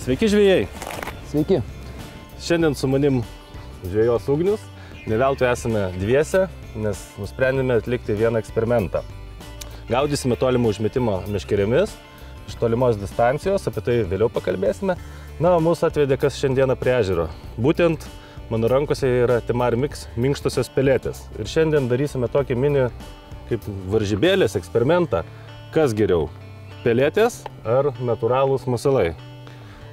Sveiki žvejai! Sveiki! Šiandien su manim žvejos Ugnius. Ne veltui esame dviese, nes nusprendėme atlikti vieną eksperimentą. Gaudysime tolimą užmetimą meškerėmis iš tolimos distancijos, apie tai vėliau pakalbėsime. Na, mūsų atvedė kas šiandieną prie ežero. Būtent mano rankose yra Timar Mix minkštosios peletės. Ir šiandien darysime tokį mini kaip varžybėlės eksperimentą. Kas geriau? Peletės ar natūralūs masalai?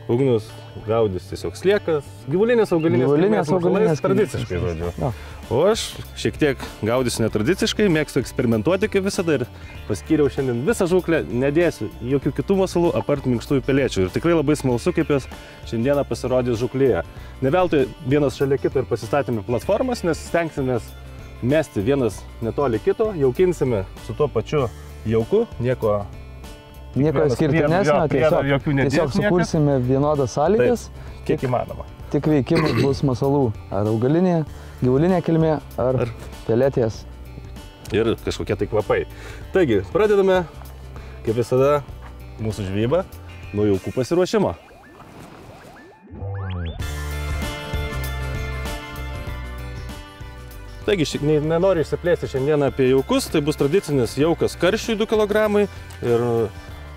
Ugnius gaudys tiesiog sliekas, gyvulinės augalinės masalais, tradiciškai žodžiu. Ja. O aš šiek tiek gaudysiu netradiciškai, mėgstu eksperimentuoti kaip visada ir paskyriau šiandien visą žūklę, nedėsiu jokių kitų masalų apart minkštųjų pelėčių. Ir tikrai labai smalsu, kaip jos šiandieną pasirodys žūklėje. Ne veltui vienas šalia kito ir pasistatėme platformas, nes stengsimės mesti vienas netoli kito, jaukinsime su tuo pačiu jauku, nieko skirtinesnio, tiesiog sukursime vienodas sąlygas. Taip, kiek įmanoma. Tik veikimas bus masalų, ar augalinė, gyvulinė kilmė, ar peletės. Ir kažkokie tai kvapai. Taigi, pradedame, kaip visada, mūsų žvejybą nuo jaukų pasiruošimo. Taigi, nenoriu išsiplėsti šiandieną apie jaukus, tai bus tradicinis jaukas karšiui 2 kg ir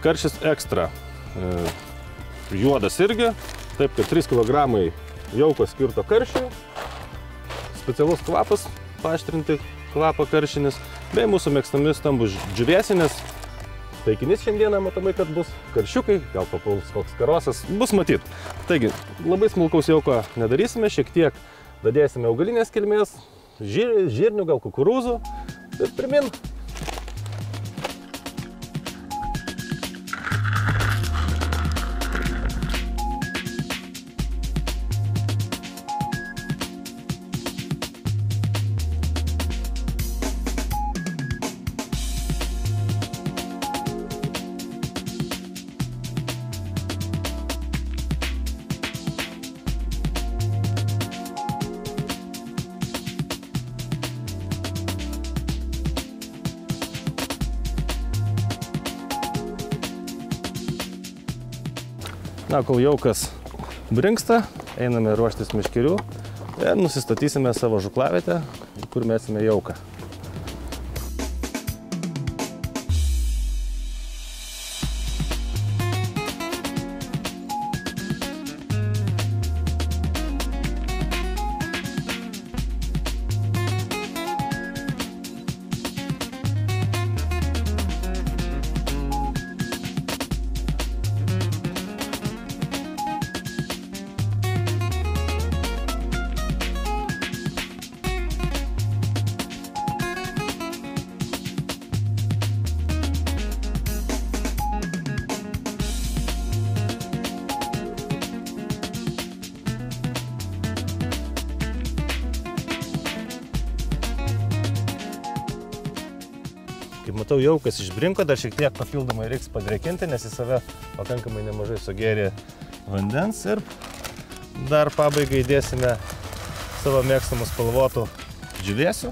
karšis ekstra. Juodas irgi, taip kaip 3 kg jauko skirto karšiui, specialus kvapas, paaštrinti kvapą karšinis, bei mūsų mėgstami stambus džiuvėsinis. Taikinys šiandieną matomai, kad bus karšiukai, gal papuls koks karosas, bus matyt. Taigi, labai smulkaus jauko nedarysime, šiek tiek dadėsime augalinės kilmės, žirnių, gal kukurūzų ir pirmin. Na, kol jaukas brinksta, einame ruoštis meškerių ir nusistatysime savo žuklavietę, kur mesime jauką. Kaip matau, jaukas išbrinko, dar šiek tiek papildomai reiks padrėkinti, nes į save pakankamai nemažai sugėrė vandens. Ir dar pabaigai įdėsime savo mėgstamų spalvotų džiūvėsių.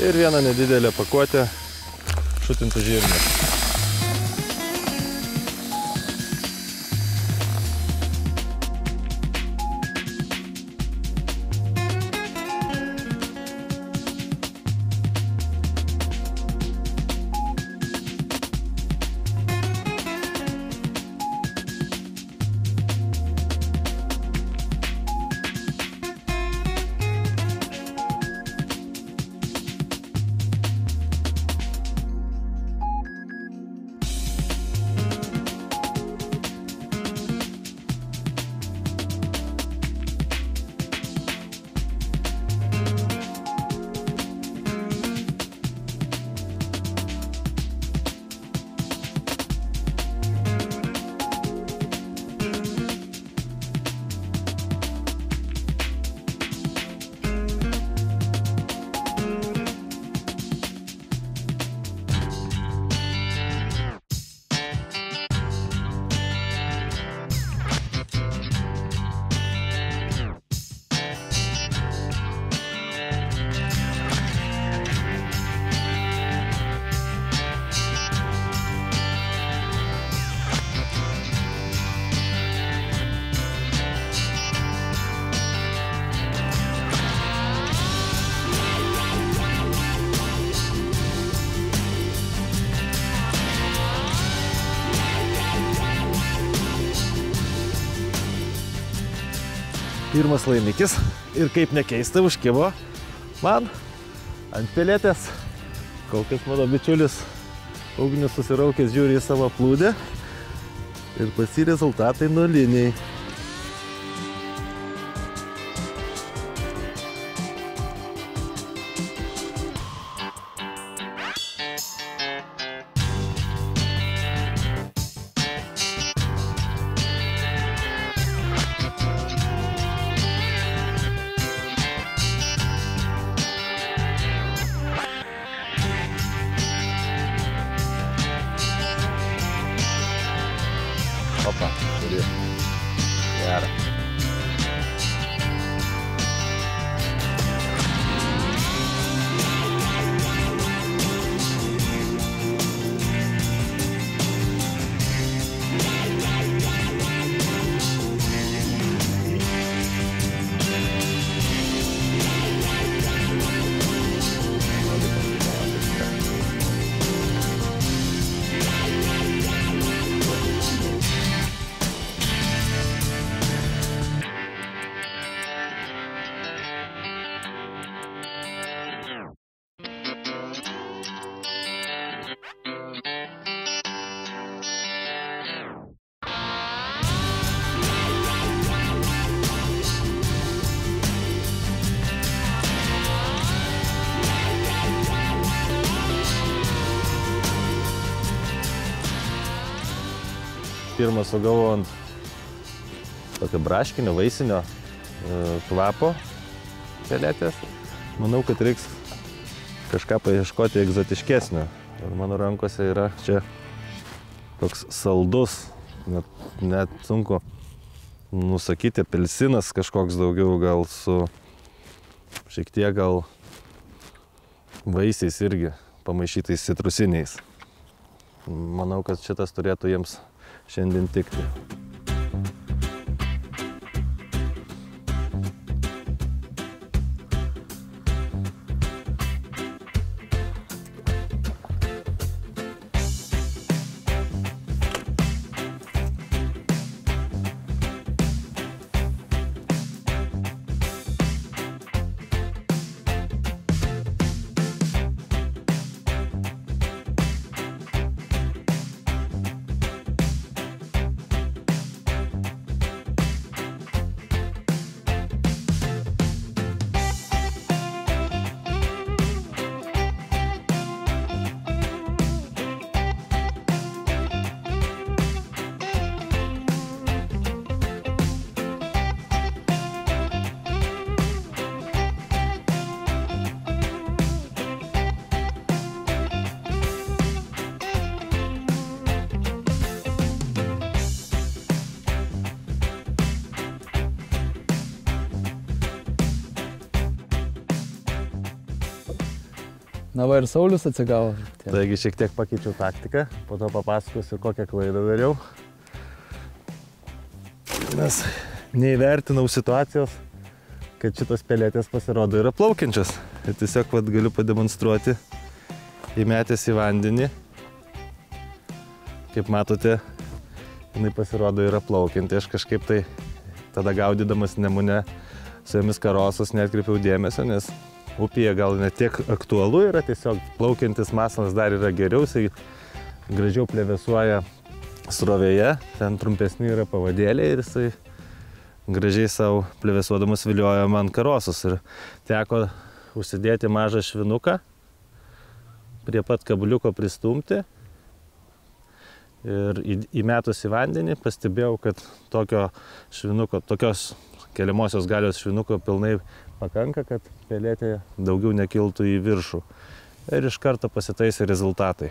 Ir vieną nedidelę pakuotę šutintų žirnių. Pirmas laimikis ir kaip nekeista užkibo man ant pelėtės. Kol kas mano bičiulis Ugnius susiraukęs žiūri į savo plūdę ir pas jį rezultatai nuliniai. Opa, turi. Gerą. Pirmą sugavau ant tokio braškinio, vaisinio kvapo pelėtės. Manau, kad reiks kažką paieškoti egzotiškesnio. Ir mano rankose yra čia toks saldus, net sunku nusakyti, apelsinas kažkoks daugiau, gal su šiek tiek gal vaisiais irgi pamaišytais citrusiniais. Manau, kad šitas turėtų jiems šiandien tikti. Na va ir Saulius atsigavo. Taigi šiek tiek pakeičiau taktiką, po to papasakosiu, kokią klaidą dariau. Nes neįvertinau situacijos, kad šitos pelėtės pasirodo yra plaukiančios. Ir tiesiog galiu pademonstruoti, įmetęs į vandenį. Kaip matote, jinai pasirodo yra plaukianti. Aš kažkaip tai tada gaudydamas Nemune su jomis karosus neatkreipiau dėmesio, nes upėje gal ne tiek aktualu yra, tiesiog plaukiantis masalas dar yra geriau, jisai gražiau plevėsuoja srovėje, ten trumpesni yra pavadėliai ir jisai gražiai savo plevėsuodamas vilioja man karosus. Ir teko užsidėti mažą švinuką, prie pat kabliuko pristumti ir įmetus į vandenį pastebėjau, kad tokio švinuko, tokios keliamosios galios švinuko pilnai pakanka, kad pelėtė daugiau nekiltų į viršų. Ir iš karto pasitaisė rezultatai.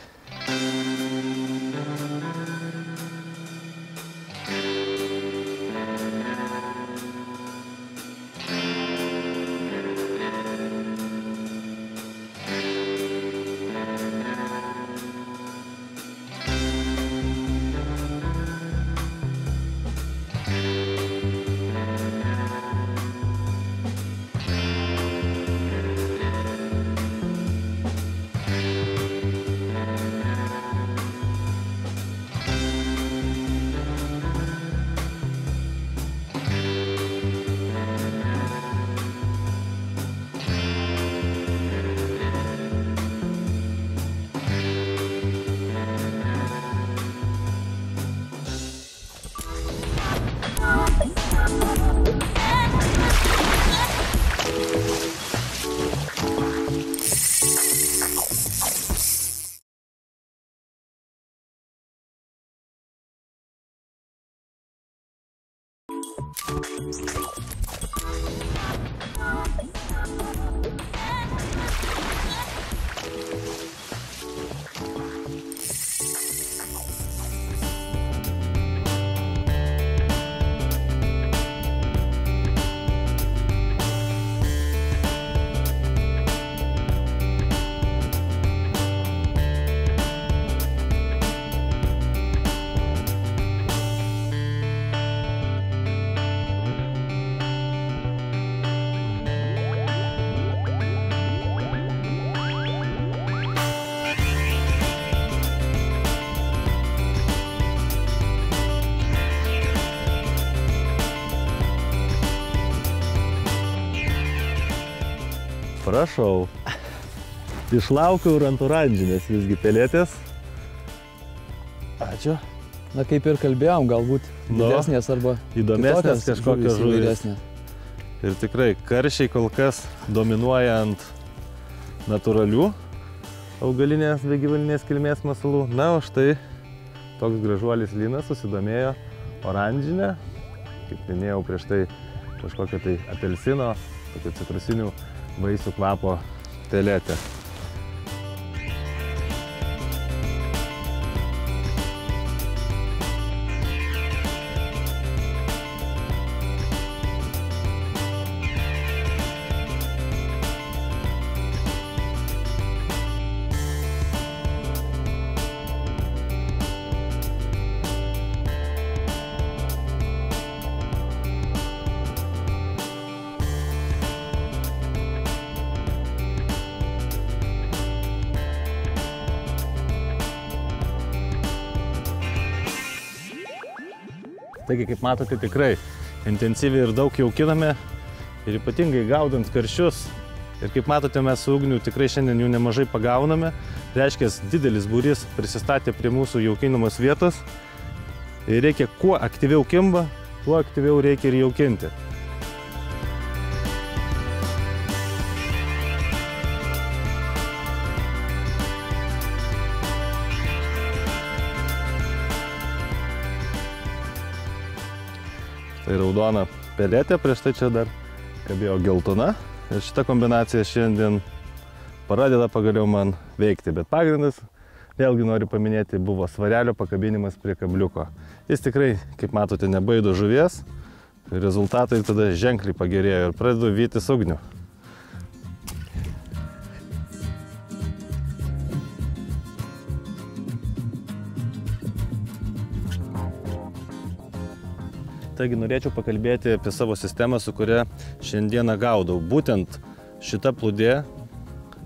Prašau. Išlaukiau ir ant oranžinės visgi pelėtės. Ačiū. Na, kaip ir kalbėjom, galbūt didesnės arba įdomesnės kažkokios žuvys. įvairesnės. Ir tikrai karšiai kol kas dominuoja ant natūralių augalinės bei gyvulinės kilmės masalų. Na, o štai toks gražuolis Linas susidomėjo oranžinę. Kaip minėjau prieš tai kažkokią tai apelsino, tokio citrusinių vaisių kvapo pelėtę. Taigi, kaip matote, tikrai intensyviai ir daug jaukiname ir ypatingai gaudant karšius. Ir kaip matote, mes su Ugniu tikrai šiandien jų nemažai pagauname. Reiškia, didelis būrys prisistatė prie mūsų jaukinamos vietos. Ir reikia kuo aktyviau kimba, tuo aktyviau reikia ir jaukinti. Tai raudona pelėtė, prieš tai čia dar kabėjo geltona. Ir šita kombinacija šiandien pradeda pagaliau man veikti. Bet pagrindas, vėlgi noriu paminėti, buvo svarelio pakabinimas prie kabliuko. Jis tikrai, kaip matote, nebaido žuvies. Rezultatai tada ženkliai pagerėjo ir pradedu vytis Ugnių. Taigi norėčiau pakalbėti apie savo sistemą, su kuria šiandieną gaudau. Būtent šita plūdė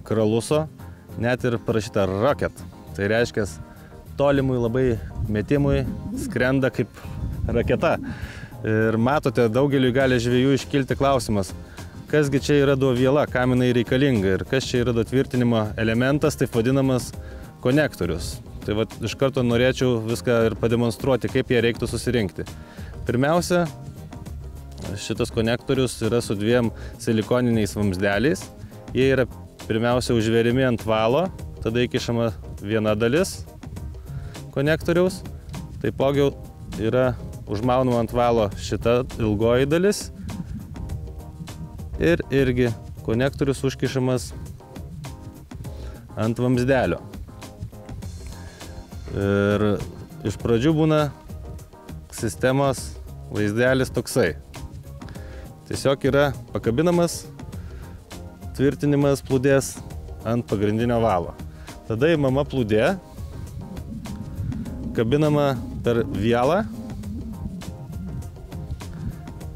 Kraluso, net ir parašyta Rocket. Tai reiškia, tolimui labai metimui skrenda kaip raketa. Ir matote, daugeliui gali žvejų iškilti klausimas, kasgi čia yra duoviela, kam jinai reikalinga ir kas čia yra tvirtinimo elementas, taip vadinamas konektorius. Tai vat, iš karto norėčiau viską ir pademonstruoti, kaip ją reiktų susirinkti. Pirmiausia, šitas konektorius yra su dviem silikoniniais vamzdeliais. Jie yra pirmiausia užveriami ant valo, tada įkišama viena dalis konektoriaus. Taipogi yra užmaunama ant valo šita ilgoji dalis. Ir irgi konektorius užkišamas ant vamzdelio. Ir iš pradžių būna sistemos vaizdelis toksai. Tiesiog yra pakabinamas tvirtinimas plūdės ant pagrindinio valo. Tada įmama plūdė, kabinama per vielą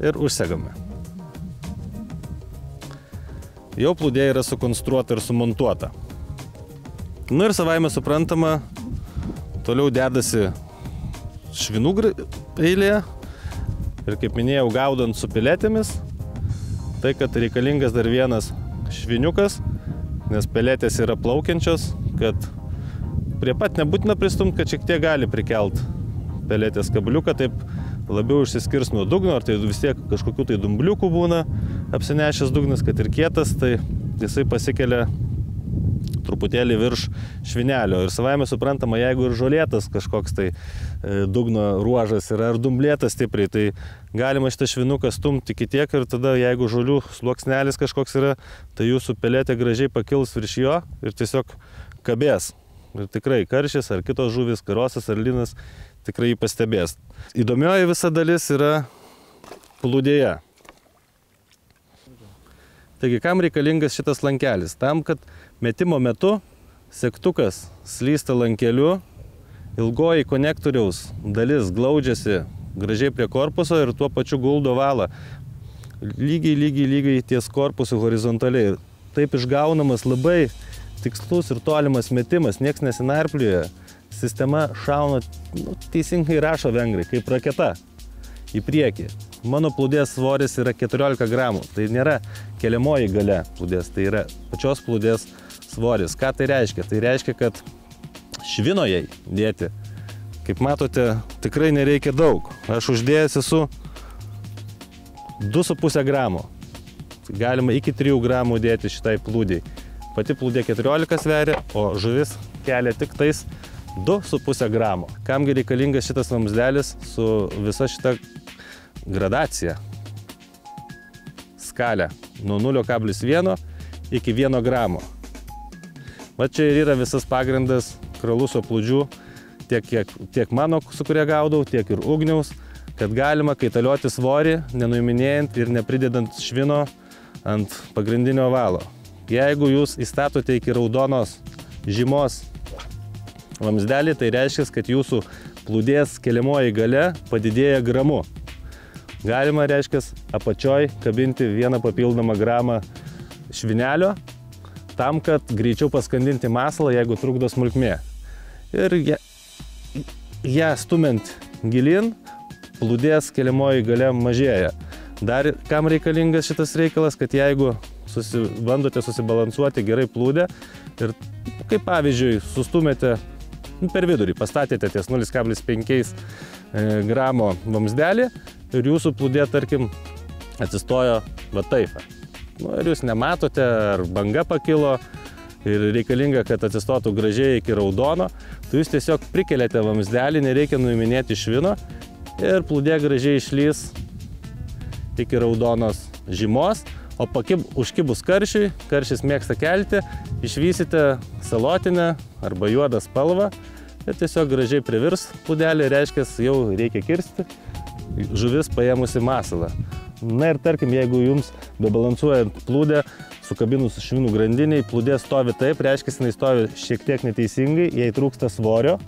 ir užsegame. Jau plūdė yra sukonstruota ir sumontuota. Nu ir savaime suprantama, toliau dedasi švinų eilė. Ir kaip minėjau, gaudant su pelėtėmis, tai kad reikalingas dar vienas šviniukas, nes pelėtės yra plaukiančios, kad prie pat nebūtina pristumti, kad šiek tiek gali prikelt pelėtės kabliuką, taip labiau išsiskirs nuo dugno, ar tai vis tiek kažkokių tai dumbliukų būna apsinešęs dugnas, kad ir kietas, tai jisai pasikelia truputėlį virš švinelio. Ir savaime suprantama, jeigu ir žolėtas kažkoks tai dugno ruožas yra, ar dumblėtas stipriai, tai galima šitą švinuką stumti iki tiek ir tada, jeigu žolių sluoksnelis kažkoks yra, tai jūsų peletė gražiai pakils virš jo ir tiesiog kabės. Ir tikrai karšis ar kitos žuvis, karosas ar linas tikrai jį pastebės. Įdomioji visa dalis yra plūdėje. Taigi, kam reikalingas šitas lankelis? Tam, kad metimo metu segtukas slysta lankeliu, ilgoji konektoriaus dalis glaudžiasi gražiai prie korpuso ir tuo pačiu guldo valą lygiai ties korpusu horizontaliai. Taip išgaunamas labai tikslus ir tolimas metimas, nieks nesinarplioja. Sistema šauna, teisingai rašo vengrai, kaip raketa į priekį. Mano plūdės svoris yra 14 gramų. Tai nėra keliamoji galia plūdės, tai yra pačios plūdės svoris. Ką tai reiškia? Tai reiškia, kad švino jai dėti, kaip matote, tikrai nereikia daug. Aš uždėjęs esu 2,5 gramo. Galima iki 3 gramų dėti šitai plūdžiai. Pati plūdė 14 sveria, o žuvis kelia tik tais 2,5 gramo. Kamgi reikalingas šitas vamzdelis su visa šita gradacija? Skalė nuo 0,1 iki 1 gramo. Va čia ir yra visas pagrindas kraluso plūdžių, tiek mano, su kuria gaudau, tiek ir ugniaus, kad galima kaitalioti svorį, nenuiminėjant ir nepridedant švino ant pagrindinio valo. Jeigu jūs įstatote iki raudonos žymos vamzdelį, tai reiškia, kad jūsų plūdės keliamoji galia padidėja gramu. Galima, reiškia, apačioj kabinti 1 papildomą gramą švinelio, tam, kad greičiau paskandinti masalą, jeigu trukdo smulkmė. Ir ją stumiant gilin, plūdės keliamoji galia mažėja. Dar kam reikalingas šitas reikalas, kad jeigu bandote susibalansuoti gerai plūdę ir, kaip pavyzdžiui, sustumėte per vidurį, pastatėte ties 0,5 gramo vamsdelį ir jūsų plūdė, tarkim, atsistojo va taip. Ir jūs nematote, ar banga pakilo ir reikalinga, kad atsistotų gražiai iki raudono, tai jūs tiesiog prikeliate vamsdelį, nereikia nuiminėti švino ir plūdė gražiai išlys iki raudonos žymos. O užkibus karšiui, karšis mėgsta kelti, išvysite salotinę arba juodą spalvą ir tiesiog gražiai privirs plūdelį, reiškia, jau reikia kirsti, žuvis paėmusi masalą. Na ir tarkim, jeigu jums bebalansuojant plūdę, sukabinus švinų grandiniai, plūdė stovi taip, reiškia, jinai stovi šiek tiek neteisingai, jai trūksta svorio.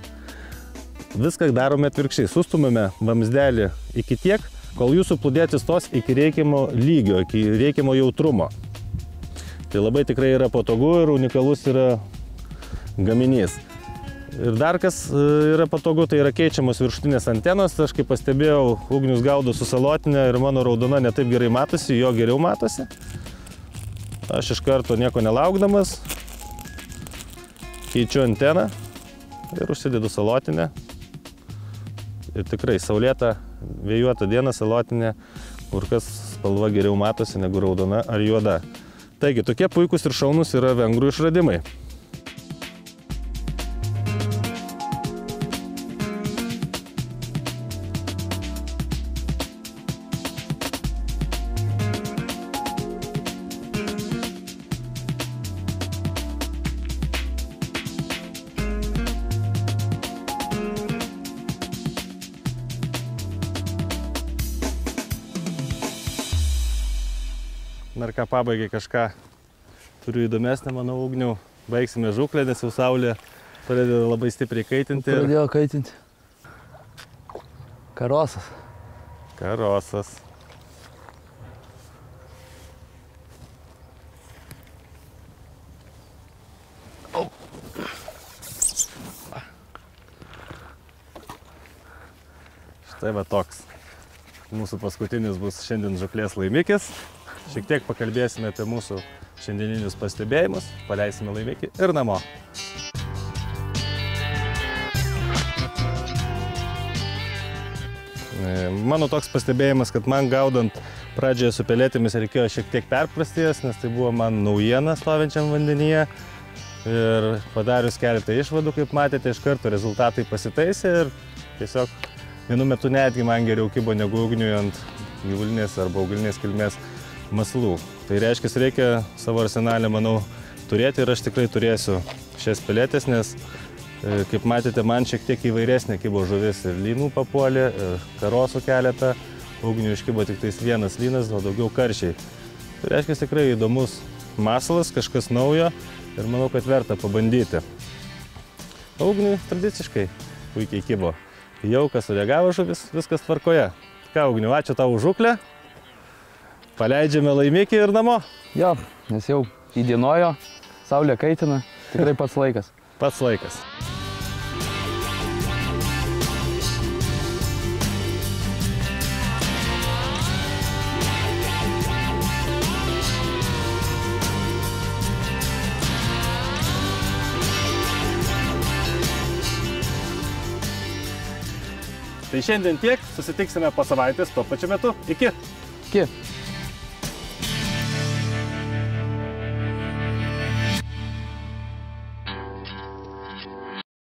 Viską darome atvirkščiai, sustumėme vamzdelį iki tiek, kol jūsų plūdė atsistos iki reikiamo lygio, iki reikiamo jautrumo. Tai labai tikrai yra patogu ir unikalus yra gaminys. Ir dar kas yra patogu, tai yra keičiamos viršutinės antenos. Aš kaip pastebėjau, ugnius gaudo su salotinė ir mano raudona netaip gerai matosi, jo geriau matosi. Aš iš karto nieko nelaukdamas keičiu anteną ir užsidedu salotinę. Ir tikrai saulėta, vėjuota diena, salotinė, kur kas spalva geriau matosi negu raudona ar juoda. Taigi, tokie puikūs ir šaunus yra vengrų išradimai. Dar ką pabaigai kažką turiu įdomesnę, manau, ugnių. Baigsime žuklę, nes jau saulė pradeda labai stipriai kaitinti. Pradėjo kaitinti. Karosas. Karosas. Štai va toks. Mūsų paskutinis bus šiandien žuklės laimikis. Šiek tiek pakalbėsime apie mūsų šiandieninius pastebėjimus, paleisime laimikį ir namo. Mano toks pastebėjimas, kad man gaudant pradžioje su peletėmis reikėjo šiek tiek perprasties, nes tai buvo man naujiena stovinčiam vandenyje. Ir padarius keletą išvadų, kaip matėte, iš karto rezultatai pasitaisė ir tiesiog vienu metu netgi man geriau kibo negu ugniui ant gyvulinės arba augalinės kilmės masalų. Tai reiškia, reikia savo arsenalę, manau, turėti ir aš tikrai turėsiu šias peletės, nes, kaip matėte, man šiek tiek įvairesnė kibo žuvis ir lynų papuolė, ir karosų keletą, ugniui iškibo tik tais vienas lynas, o daugiau karšiai. Tai reiškia, tikrai įdomus masalas, kažkas naujo ir manau, kad verta pabandyti. Ugniui tradiciškai puikiai kibo. Jau kas sureagavo žuvis, viskas tvarkoje. Ką, Ugniu, ačiū tau už žuklę. Paleidžiame laimikį ir namo. Jo, nes jau įdienojo, saulė kaitina, tikrai pats laikas. Pats laikas. Tai šiandien tiek, susitiksime po savaitės tuo pačiu metu. Iki! Iki!